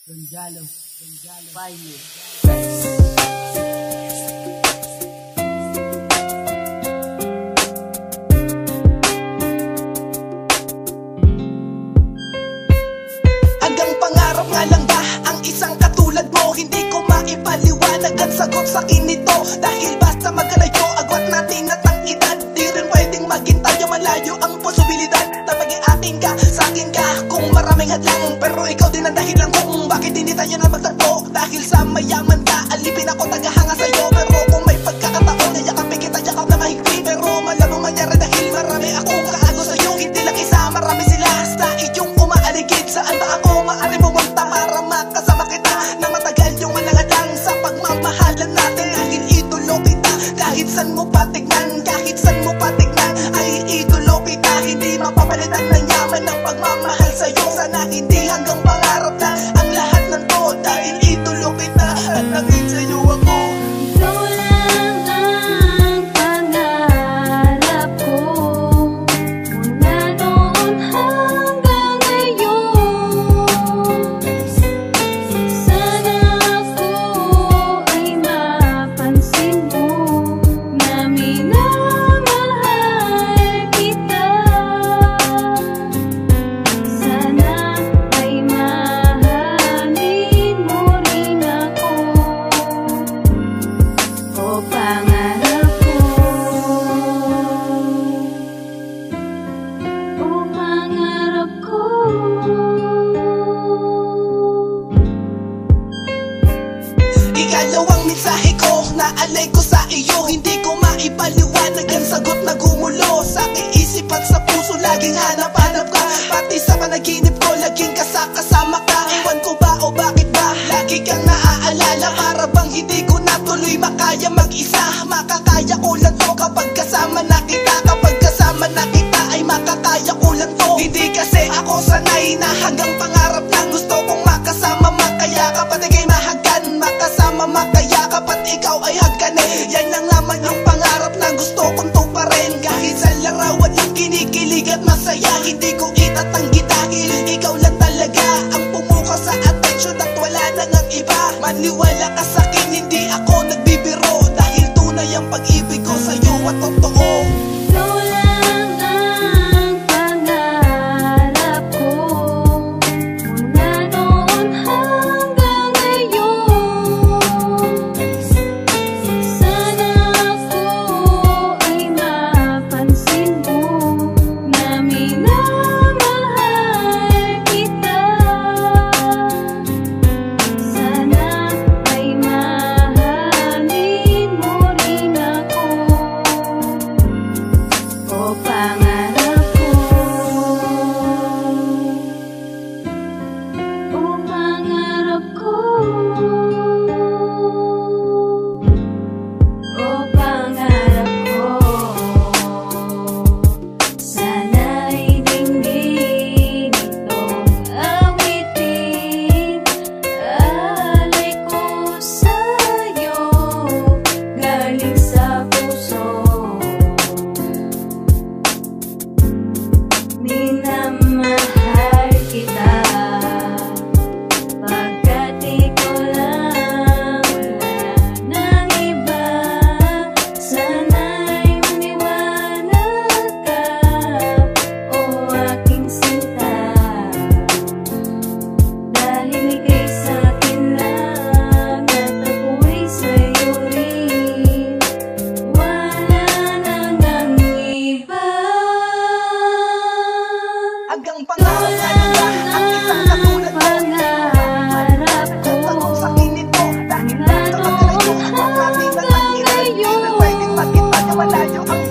Gonzalo, Baile. Hanggang pangarap nga lang ba ang isang katulad mo? Hindi ko maipaliwanag ang sagot sa akin nito. Dahil basta magkalayo, agwat natin at ang edad. Di rin pwedeng maging tayo malayo ang posibilidad na maging akin ka, sa akin ka. Kung maraming hadlang, pero ikaw din ang dahilan kung bakit hindi tayo na magtagpo. Dahil sa mayaman ka, alipin ako tagahanga sa'yo. Pero kung may pagkakataon, yakapin kita, yakap na mahigpit. Pero malamang mangyari dahil marami akong kaago sa'yo. Hindi lang isa, marami sila sa iyong umaaligid. Saan ba ako maaari pumunta para makasama kita na matagal yung manangadang sa pagmamahalan natin? Dahil idolo kita, kahit san mo patignan, kahit san mo patignan, ay idolo kita. Hindi mapapalitan ng yaman ng pagmamahal sa'yo. Sana hindi hanggang pangarap na ang lahat ng to. Dahil idolo kita at naging sa'yo ako. Ikaw lang ang pangarap ko, mula noon hanggang ngayon. Sana ako ay mapansin mo na minamahal kita. Sana ay mahalin mo rin ako. O pangarap ko, o pangarap ko. Ikalawang mensahe ko na alay ko sa iyo. Hindi ko maipaliwanag ang sagot na gumulo sa aking isip at sa puso. Laging hanap-hanap ka, pati sa panaginip ko laging kasama ka. Ewan ko ba o bakit ba lagi kang naaalala? Para bang hindi ko na tuloy makaya mag-isa. Makakaya ko lang to kapag kasama na kita. Kapag kasama na kita ay makakaya ko lang to. Hindi kasi ako sanay na hanggang pangarap lang. Gusto kong makasama, makayakap at ikay mahagan. Makasama, makayakap at ikaw ay hagkanin. Yan lang naman yung pangarap na gusto kong tuparin. Kahit sa larawan lang kinikilig at masaya, hindi ko itatanggi dahil ikaw lang talaga ang pumuka sa atensyon at wala nang ang iba. Maniwala ka sa'kin, hindi ako nagbibiro. Dahil tunay ang pag-ibig ko sa'yo at totoo. Ikaw lang ang pangarap ko, mula noon hanggang ngayon. Sana ako ay mapansin mo na minamahal kita. Sana ay mahalin mo rin ako. O pangarap ko, o pangarap ko, o pangarap ko. Sana'y dinggin itong awitin. Alay ko sa'yo, galing sa puso. Minamahal kita, pagkat ikaw lang, wala nang iba. Sana'y maniwanag ka, o aking sinta. Dahil ika'y sa'kin lang, at ako'y sa'yo rin. Wala nang ang iba. Hanggang pangarap nga lang ba ang isang katulad mo? Pangarap ko, Sagot sa akin nito dahil basta magkalayo, agwat natin at ang edad. Di rin pwedeng maging tayo malayo ang